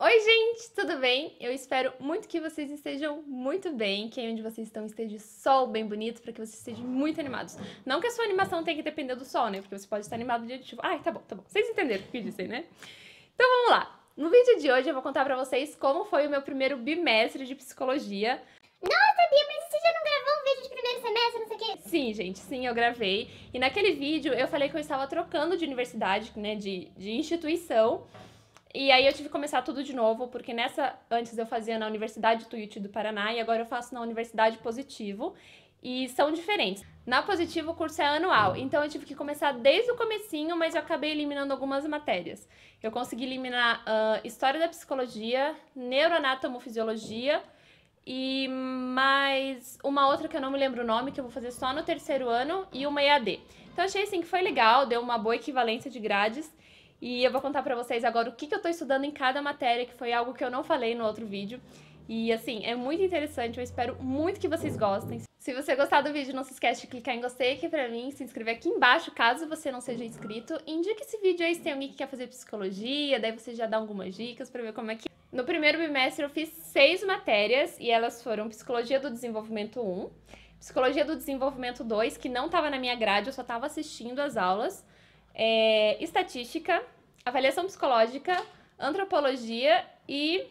Oi, gente, tudo bem? Eu espero muito que vocês estejam muito bem, que aí onde vocês estão esteja o sol bem bonito, para que vocês estejam muito animados. Não que a sua animação tenha que depender do sol, né? Porque você pode estar animado de tipo, ai, tá bom, tá bom. Vocês entenderam o que eu disse, né? Então vamos lá. No vídeo de hoje eu vou contar pra vocês como foi o meu primeiro bimestre de psicologia. Nossa, Bia, mas você já não gravou um vídeo de primeiro semestre, não sei o quê? Sim, gente, sim, eu gravei. E naquele vídeo eu falei que eu estava trocando de universidade, né, de instituição. E aí eu tive que começar tudo de novo, porque antes eu fazia na Universidade Tuiuti do Paraná e agora eu faço na Universidade Positivo. E são diferentes. Na Positivo o curso é anual, então eu tive que começar desde o comecinho, mas eu acabei eliminando algumas matérias. Eu consegui eliminar História da Psicologia, Neuroanatomofisiologia e mais uma outra que eu não me lembro o nome, que eu vou fazer só no terceiro ano, e uma EAD. Então achei assim que foi legal, deu uma boa equivalência de grades. E eu vou contar pra vocês agora o que eu tô estudando em cada matéria, que foi algo que eu não falei no outro vídeo. E assim, é muito interessante, eu espero muito que vocês gostem. Se você gostar do vídeo, não se esquece de clicar em gostei aqui pra mim, se inscrever aqui embaixo, caso você não seja inscrito. Indique esse vídeo aí se tem alguém que quer fazer psicologia, daí você já dá algumas dicas pra ver como é que... No primeiro bimestre eu fiz 6 matérias, e elas foram Psicologia do Desenvolvimento 1, Psicologia do Desenvolvimento 2, que não tava na minha grade, eu só tava assistindo as aulas, estatística, avaliação psicológica, antropologia e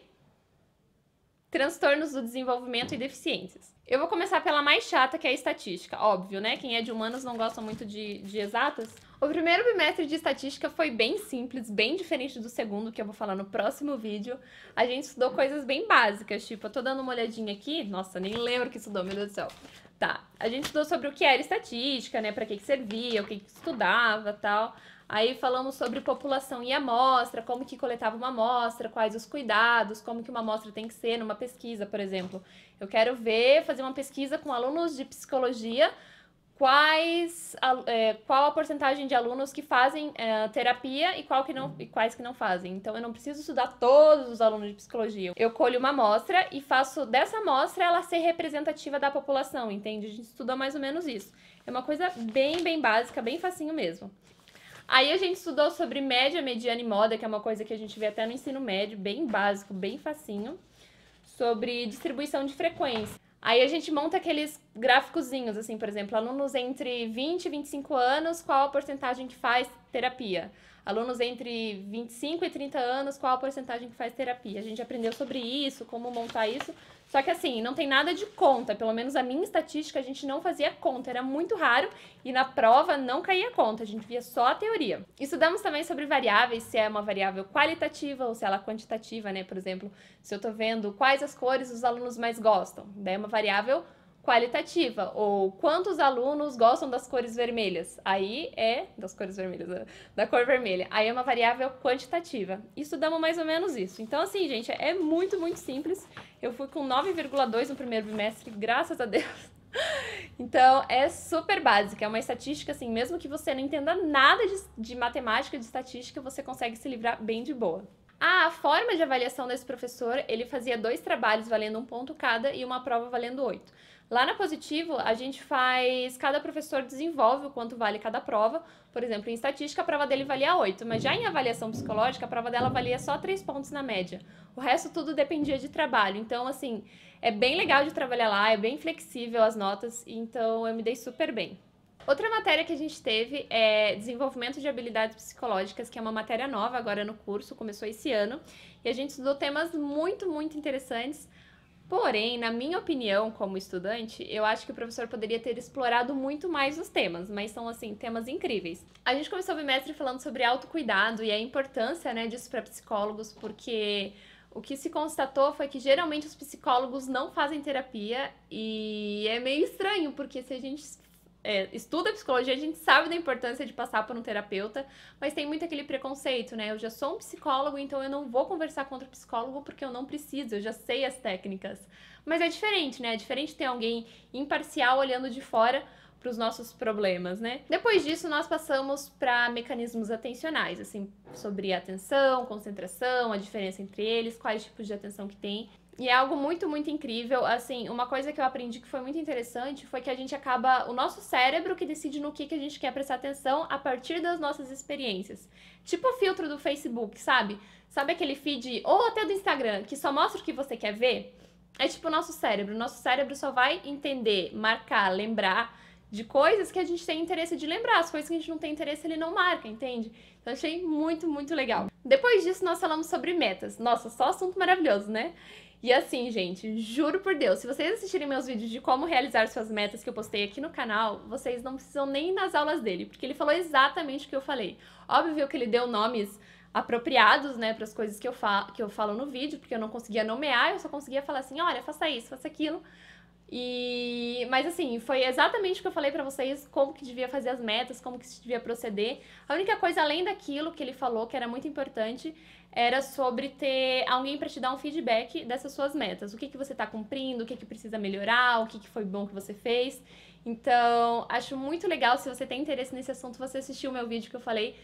transtornos do desenvolvimento e deficiências. Eu vou começar pela mais chata, que é a estatística. Óbvio, né? Quem é de humanos não gosta muito de exatas. O primeiro bimestre de estatística foi bem simples, bem diferente do segundo, que eu vou falar no próximo vídeo. A gente estudou coisas bem básicas, tipo, eu tô dando uma olhadinha aqui. Nossa, nem lembro o que estudou, meu Deus do céu. Tá, a gente estudou sobre o que era estatística, né? Pra que servia, o que estudava e tal. Aí falamos sobre população e amostra, como que coletava uma amostra, quais os cuidados, como que uma amostra tem que ser numa pesquisa, por exemplo. Eu quero fazer uma pesquisa com alunos de psicologia, qual a porcentagem de alunos que fazem terapia e quais que não fazem. Então, eu não preciso estudar todos os alunos de psicologia. Eu colho uma amostra e faço dessa amostra ela ser representativa da população, entende? A gente estuda mais ou menos isso. É uma coisa bem básica, bem facinho mesmo. Aí a gente estudou sobre média, mediana e moda, que é uma coisa que a gente vê até no ensino médio, bem básico, bem facinho. Sobre distribuição de frequência. Aí a gente monta aqueles gráficozinhos, assim, por exemplo, alunos entre 20 e 25 anos, qual a porcentagem que faz terapia? Alunos entre 25 e 30 anos, qual a porcentagem que faz terapia? A gente aprendeu sobre isso, como montar isso. Só que assim, não tem nada de conta, pelo menos a minha estatística a gente não fazia conta, era muito raro e na prova não caía conta, a gente via só a teoria. Estudamos também sobre variáveis, se é uma variável qualitativa ou se ela é quantitativa, né? Por exemplo, se eu tô vendo quais as cores os alunos mais gostam, daí é uma variável qualitativa, ou quantos alunos gostam das cores vermelhas, aí é das cores vermelhas, da cor vermelha, aí é uma variável quantitativa. Estudamos mais ou menos isso. Então assim, gente, é muito simples. Eu fui com 9,2 no primeiro bimestre, graças a Deus. Então, é super básica, é uma estatística, assim, mesmo que você não entenda nada de matemática, de estatística, você consegue se livrar bem de boa. A forma de avaliação desse professor, ele fazia 2 trabalhos valendo 1 ponto cada e uma prova valendo 8. Lá na Positivo, a gente cada professor desenvolve o quanto vale cada prova. Por exemplo, em estatística, a prova dele valia 8, mas já em avaliação psicológica, a prova dela valia só 3 pontos na média. O resto tudo dependia de trabalho. Então, assim, é bem legal de trabalhar lá, é bem flexível as notas, então eu me dei super bem. Outra matéria que a gente teve é desenvolvimento de habilidades psicológicas, que é uma matéria nova agora no curso, começou esse ano, e a gente estudou temas muito interessantes. Porém, na minha opinião, como estudante, eu acho que o professor poderia ter explorado muito mais os temas, mas são, assim, temas incríveis. A gente começou o bimestre falando sobre autocuidado e a importância, né, disso para psicólogos, porque o que se constatou foi que geralmente os psicólogos não fazem terapia e é meio estranho, porque se a gente estuda psicologia, a gente sabe da importância de passar por um terapeuta, mas tem muito aquele preconceito, né? Eu já sou um psicólogo, então eu não vou conversar com outro psicólogo porque eu não preciso, eu já sei as técnicas. Mas é diferente, né? É diferente ter alguém imparcial olhando de fora, para os nossos problemas, né? Depois disso, nós passamos para mecanismos atencionais, assim, sobre atenção, concentração, a diferença entre eles, quais tipos de atenção que tem. E é algo muito, muito incrível. Assim, uma coisa que eu aprendi que foi muito interessante foi que a gente acaba... O nosso cérebro que decide no que a gente quer prestar atenção a partir das nossas experiências. Tipo o filtro do Facebook, sabe? Sabe aquele feed, ou até do Instagram, que só mostra o que você quer ver? É tipo o nosso cérebro. O nosso cérebro só vai entender, marcar, lembrar de coisas que a gente tem interesse de lembrar. As coisas que a gente não tem interesse, ele não marca, entende? Então, achei muito, muito legal. Depois disso, nós falamos sobre metas. Nossa, só assunto maravilhoso, né? E assim, gente, juro por Deus, se vocês assistirem meus vídeos de como realizar suas metas que eu postei aqui no canal, vocês não precisam nem ir nas aulas dele, porque ele falou exatamente o que eu falei. Óbvio que ele deu nomes apropriados, né, para as coisas que eu falo no vídeo, porque eu não conseguia nomear, eu só conseguia falar assim, olha, faça isso, faça aquilo. Mas assim, foi exatamente o que eu falei pra vocês, como que devia fazer as metas, como que se devia proceder. A única coisa além daquilo que ele falou, que era muito importante, era sobre ter alguém pra te dar um feedback dessas suas metas. O que você tá cumprindo, o que precisa melhorar, o que foi bom que você fez. Então, acho muito legal, se você tem interesse nesse assunto, você assistir o meu vídeo que eu falei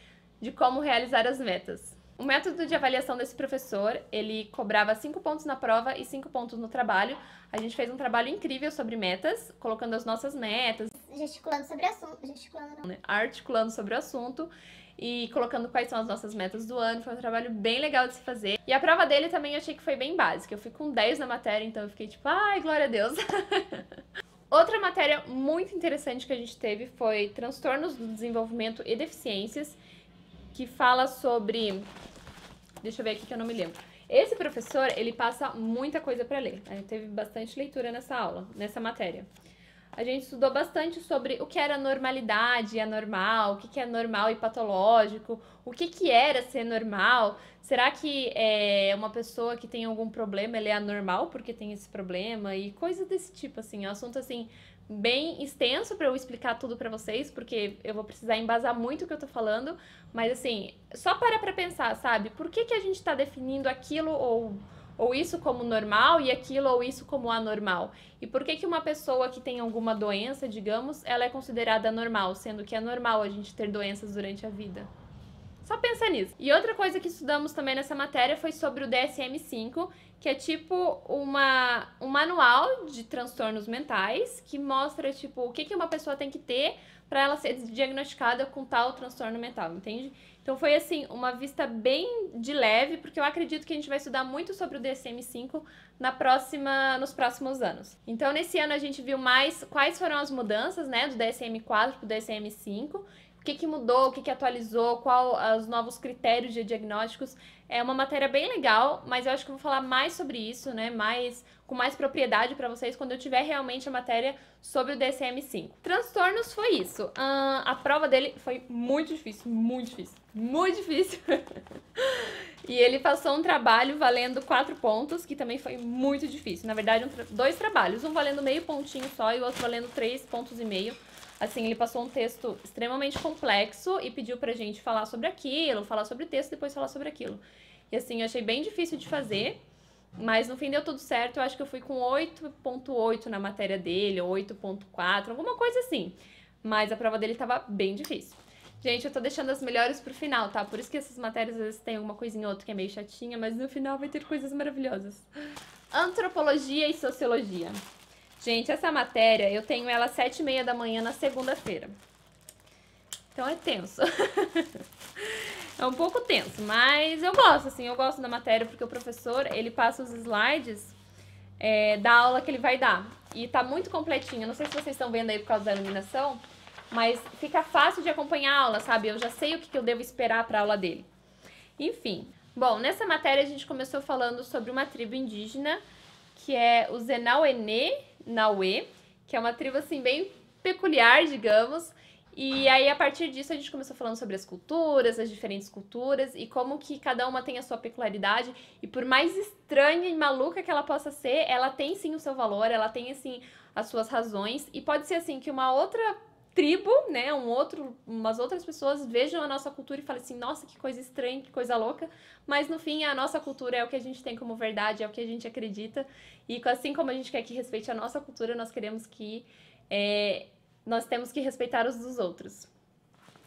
de como realizar as metas. O método de avaliação desse professor, ele cobrava 5 pontos na prova e 5 pontos no trabalho. A gente fez um trabalho incrível sobre metas, colocando as nossas metas. Gesticulando sobre o assunto. Articulando sobre o assunto e colocando quais são as nossas metas do ano. Foi um trabalho bem legal de se fazer. E a prova dele também eu achei que foi bem básica. Eu fui com 10 na matéria, então eu fiquei tipo, ai, glória a Deus. Outra matéria muito interessante que a gente teve foi transtornos do desenvolvimento e deficiências, que fala sobre... Deixa eu ver aqui que eu não me lembro. Esse professor, ele passa muita coisa pra ler. A gente teve bastante leitura nessa aula, nessa matéria. A gente estudou bastante sobre o que era normalidade e anormal, o que é normal e patológico, o que era ser normal. Será que uma pessoa que tem algum problema, ele é anormal porque tem esse problema? E coisas desse tipo, assim. É um assunto, assim, bem extenso pra eu explicar tudo pra vocês, porque eu vou precisar embasar muito o que eu tô falando. Mas, assim, só pra pensar, sabe? Por que a gente tá definindo aquilo ou isso como normal e aquilo ou isso como anormal? E por que uma pessoa que tem alguma doença, digamos, ela é considerada normal, sendo que é normal a gente ter doenças durante a vida? Só pensa nisso. E outra coisa que estudamos também nessa matéria foi sobre o DSM-5, que é tipo um manual de transtornos mentais que mostra, tipo, o que uma pessoa tem que ter para ela ser diagnosticada com tal transtorno mental, entende? Então foi, assim, uma vista bem de leve, porque eu acredito que a gente vai estudar muito sobre o DSM-5 nos próximos anos. Então, nesse ano a gente viu mais quais foram as mudanças, né, do DSM-4 pro DSM-5, o que mudou, o que atualizou, qual os novos critérios de diagnósticos. É uma matéria bem legal, mas eu acho que eu vou falar mais sobre isso, né, com mais propriedade pra vocês quando eu tiver realmente a matéria sobre o DSM-5. Transtornos foi isso. A prova dele foi muito difícil, muito difícil, muito difícil. E ele passou um trabalho valendo 4 pontos, que também foi muito difícil. Na verdade, 2 trabalhos, um valendo meio pontinho só e o outro valendo 3,5 pontos. Assim, ele passou um texto extremamente complexo e pediu pra gente falar sobre aquilo, falar sobre o texto e depois falar sobre aquilo. E assim, eu achei bem difícil de fazer, mas no fim deu tudo certo. Eu acho que eu fui com 8,8 na matéria dele, ou 8,4, alguma coisa assim. Mas a prova dele tava bem difícil. Gente, eu tô deixando as melhores pro final, tá? Por isso que essas matérias às vezes tem alguma coisinha ou outra que é meio chatinha, mas no final vai ter coisas maravilhosas. Antropologia e sociologia. Gente, essa matéria, eu tenho ela às 7h30 da manhã na segunda-feira. Então é tenso. É um pouco tenso, mas eu gosto, assim, eu gosto da matéria porque o professor, ele passa os slides da aula que ele vai dar. E tá muito completinho, não sei se vocês estão vendo aí por causa da iluminação, mas fica fácil de acompanhar a aula, sabe? Eu já sei o que eu devo esperar pra aula dele. Enfim, bom, nessa matéria a gente começou falando sobre uma tribo indígena, que é o Zenauê-Nauê, que é uma tribo, assim, bem peculiar, digamos. E aí, a partir disso, a gente começou falando sobre as culturas, as diferentes culturas, e como que cada uma tem a sua peculiaridade. E por mais estranha e maluca que ela possa ser, ela tem, sim, o seu valor, ela tem, assim, as suas razões. E pode ser, assim, que uma outra tribo, né, umas outras pessoas vejam a nossa cultura e falem assim, nossa, que coisa estranha, que coisa louca, mas no fim a nossa cultura é o que a gente tem como verdade, é o que a gente acredita, e assim como a gente quer que respeite a nossa cultura, nós queremos que nós temos que respeitar os dos outros.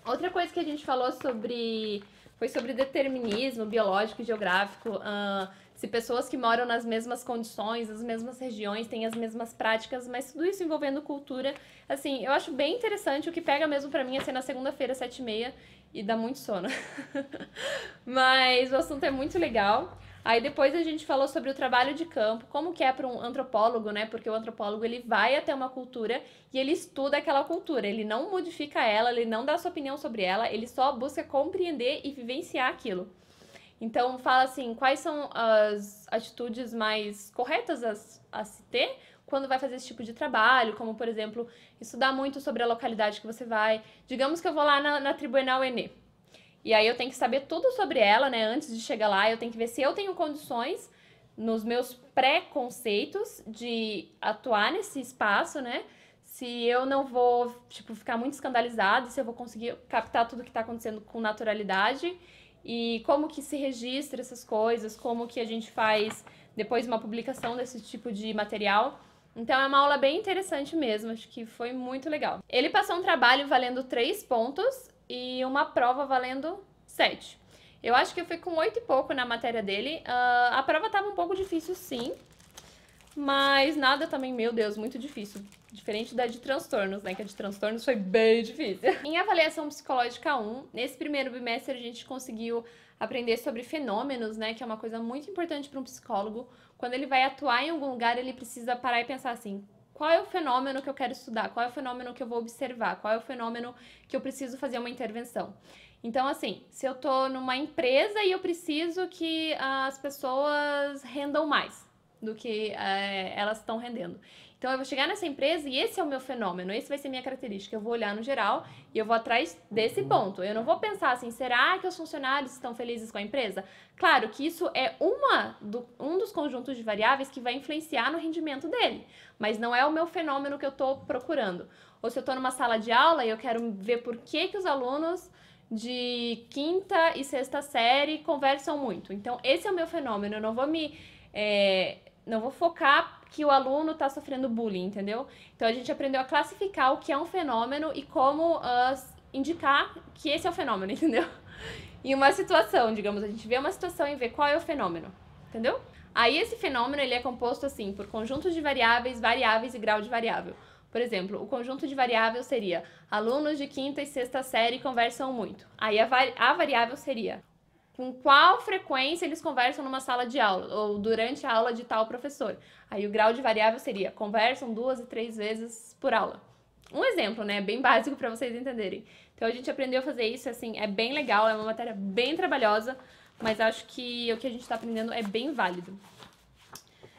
Outra coisa que a gente falou foi sobre determinismo biológico e geográfico, se pessoas que moram nas mesmas condições, nas mesmas regiões, têm as mesmas práticas, mas tudo isso envolvendo cultura. Assim, eu acho bem interessante, o que pega mesmo pra mim é ser na segunda-feira, 7h30, e dá muito sono. Mas o assunto é muito legal. Aí depois a gente falou sobre o trabalho de campo, como que é para um antropólogo, né? Porque o antropólogo, ele vai até uma cultura e ele estuda aquela cultura. Ele não modifica ela, ele não dá sua opinião sobre ela, ele só busca compreender e vivenciar aquilo. Então, fala assim, quais são as atitudes mais corretas a se ter quando vai fazer esse tipo de trabalho, como, por exemplo, estudar muito sobre a localidade que você vai. Digamos que eu vou lá na tribo Enauenê. E aí eu tenho que saber tudo sobre ela, né, antes de chegar lá. Eu tenho que ver se eu tenho condições, nos meus pré-conceitos, de atuar nesse espaço, né? Se eu não vou, tipo, ficar muito escandalizada, se eu vou conseguir captar tudo que tá acontecendo com naturalidade. E como que se registra essas coisas, como que a gente faz depois uma publicação desse tipo de material. Então é uma aula bem interessante mesmo, acho que foi muito legal. Ele passou um trabalho valendo 3 pontos e uma prova valendo 7. Eu acho que eu fui com 8 e pouco na matéria dele. A prova tava um pouco difícil, sim, mas nada também, meu Deus, muito difícil. Diferente da de transtornos, né? Que a de transtornos foi bem difícil. Em avaliação psicológica 1, nesse primeiro bimestre a gente conseguiu aprender sobre fenômenos, né? Que é uma coisa muito importante para um psicólogo. Quando ele vai atuar em algum lugar, ele precisa parar e pensar assim: qual é o fenômeno que eu quero estudar? Qual é o fenômeno que eu vou observar? Qual é o fenômeno que eu preciso fazer uma intervenção? Então, assim, se eu tô numa empresa e eu preciso que as pessoas rendam mais do que elas estão rendendo. Então, eu vou chegar nessa empresa e esse é o meu fenômeno, esse vai ser minha característica. Eu vou olhar no geral e eu vou atrás desse ponto. Eu não vou pensar assim, será que os funcionários estão felizes com a empresa? Claro que isso é um dos conjuntos de variáveis que vai influenciar no rendimento dele, mas não é o meu fenômeno que eu estou procurando. Ou se eu estou numa sala de aula e eu quero ver por que os alunos de 5ª e 6ª série conversam muito. Então, esse é o meu fenômeno. Eu não vou não vou focar que o aluno está sofrendo bullying, entendeu? Então, a gente aprendeu a classificar o que é um fenômeno e como indicar que esse é o fenômeno, entendeu? Em uma situação, digamos, a gente vê uma situação e vê qual é o fenômeno, entendeu? Aí, esse fenômeno, ele é composto, assim, por conjuntos de variáveis, variáveis e grau de variável. Por exemplo, o conjunto de variável seria alunos de 5ª e 6ª série conversam muito. Aí, a variável seria com qual frequência eles conversam numa sala de aula ou durante a aula de tal professor. Aí o grau de variável seria conversam 2 e 3 vezes por aula. Um exemplo, né? Bem básico para vocês entenderem. Então a gente aprendeu a fazer isso, assim, é bem legal, é uma matéria bem trabalhosa, mas acho que o que a gente está aprendendo é bem válido.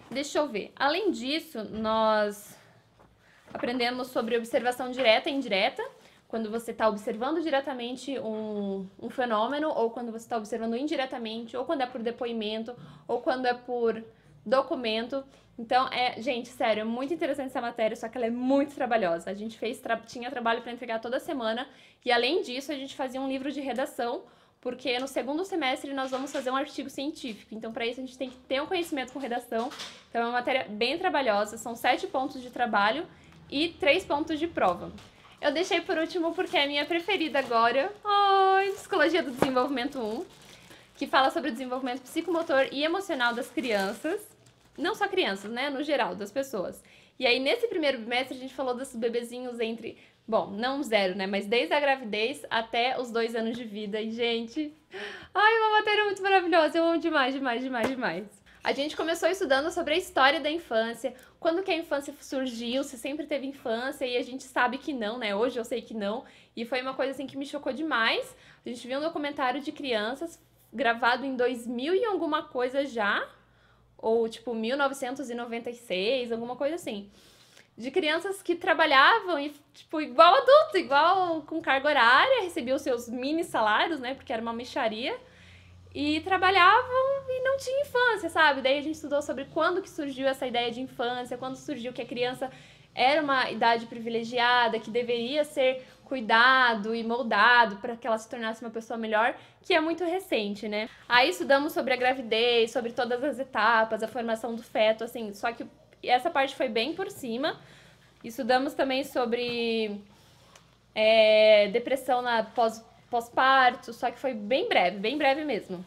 Deixa eu ver. Além disso, nós aprendemos sobre observação direta e indireta, quando você está observando diretamente um fenômeno, ou quando você está observando indiretamente, ou quando é por depoimento, ou quando é por documento. Então, gente, sério, é muito interessante essa matéria, só que ela é muito trabalhosa. A gente tinha trabalho para entregar toda semana, e além disso, a gente fazia um livro de redação, porque no segundo semestre nós vamos fazer um artigo científico. Então, para isso, a gente tem que ter um conhecimento com redação. Então, é uma matéria bem trabalhosa, são 7 pontos de trabalho e 3 pontos de prova. Eu deixei por último porque é a minha preferida agora. Psicologia do Desenvolvimento 1, que fala sobre o desenvolvimento psicomotor e emocional das crianças. Não só crianças, né? No geral, das pessoas. E aí, nesse primeiro bimestre, a gente falou desses bebezinhos entre... Bom, não 0, né? Mas desde a gravidez até os 2 anos de vida. E, gente... uma matéria muito maravilhosa. Eu amo demais, demais, demais, demais. A gente começou estudando sobre a história da infância, quando que a infância surgiu, se sempre teve infância, e a gente sabe que não, né? Hoje eu sei que não, e foi uma coisa assim que me chocou demais. A gente viu um documentário de crianças gravado em 2000 e alguma coisa já, ou tipo 1996, alguma coisa assim. De crianças que trabalhavam e, tipo, igual adulto, igual com carga horária, recebiam os seus mini salários, né? Porque era uma mixaria. E trabalhavam e não tinha infância, sabe? Daí a gente estudou sobre quando que surgiu essa ideia de infância, quando surgiu que a criança era uma idade privilegiada, que deveria ser cuidado e moldado para que ela se tornasse uma pessoa melhor, que é muito recente, né? Aí estudamos sobre a gravidez, sobre todas as etapas, a formação do feto, assim, só que essa parte foi bem por cima. Estudamos também sobre depressão na pós-parto, só que foi bem breve mesmo.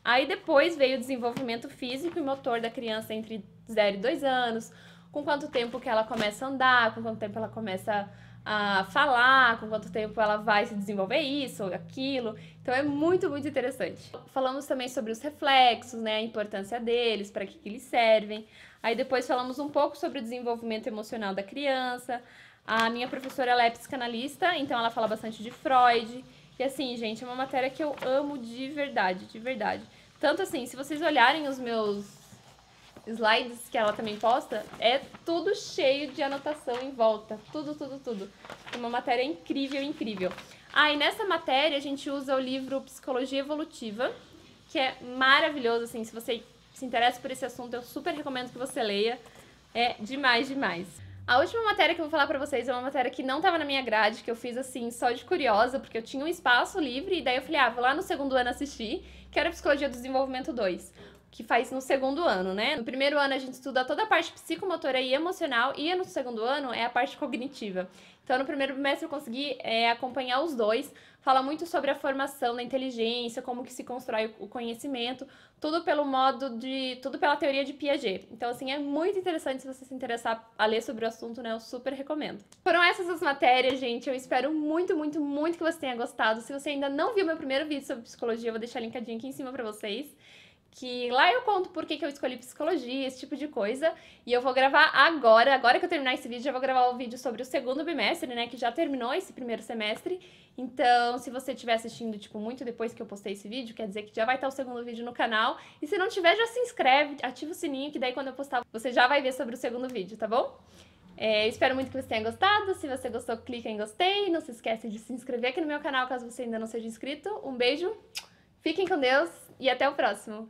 Aí depois veio o desenvolvimento físico e motor da criança entre 0 e 2 anos, com quanto tempo que ela começa a andar, com quanto tempo ela começa a falar, com quanto tempo ela vai se desenvolver isso, aquilo. Então é muito interessante. Falamos também sobre os reflexos, né, a importância deles, para que eles servem. Aí depois falamos um pouco sobre o desenvolvimento emocional da criança. A minha professora, ela é psicanalista, então ela fala bastante de Freud. E assim, gente, é uma matéria que eu amo de verdade, de verdade. Tanto assim, se vocês olharem os meus slides que ela também posta, é tudo cheio de anotação em volta. Tudo. É uma matéria incrível. Ah, e nessa matéria a gente usa o livro Psicologia Evolutiva, que é maravilhoso, assim, se você se interessa por esse assunto, eu super recomendo que você leia. É demais. A última matéria que eu vou falar pra vocês é uma matéria que não tava na minha grade, que eu fiz assim, só de curiosa, porque eu tinha um espaço livre, e daí eu falei, vou lá no segundo ano assistir, que era Psicologia do Desenvolvimento 2, que faz no segundo ano, né? No primeiro ano a gente estuda toda a parte psicomotora e emocional, e no segundo ano é a parte cognitiva. Então, no primeiro bimestre eu consegui acompanhar os dois. Fala muito sobre a formação da inteligência, como que se constrói o conhecimento, tudo tudo pela teoria de Piaget. Então, assim, é muito interessante se você se interessar a ler sobre o assunto, né? Eu super recomendo. Foram essas as matérias, gente. Eu espero muito que você tenha gostado. Se você ainda não viu meu primeiro vídeo sobre psicologia, eu vou deixar linkadinho aqui em cima pra vocês. Que lá eu conto por que eu escolhi psicologia, esse tipo de coisa. E eu vou gravar agora que eu terminar esse vídeo, já vou gravar o vídeo sobre o segundo bimestre, né? Que já terminou esse primeiro semestre. Então, se você estiver assistindo, tipo, muito depois que eu postei esse vídeo, quer dizer que já vai estar o segundo vídeo no canal. E se não tiver, já se inscreve, ativa o sininho, que daí quando eu postar, você já vai ver sobre o segundo vídeo, tá bom? Espero muito que você tenha gostado. Se você gostou, clica em gostei. Não se esqueça de se inscrever aqui no meu canal, caso você ainda não seja inscrito. Um beijo, fiquem com Deus e até o próximo!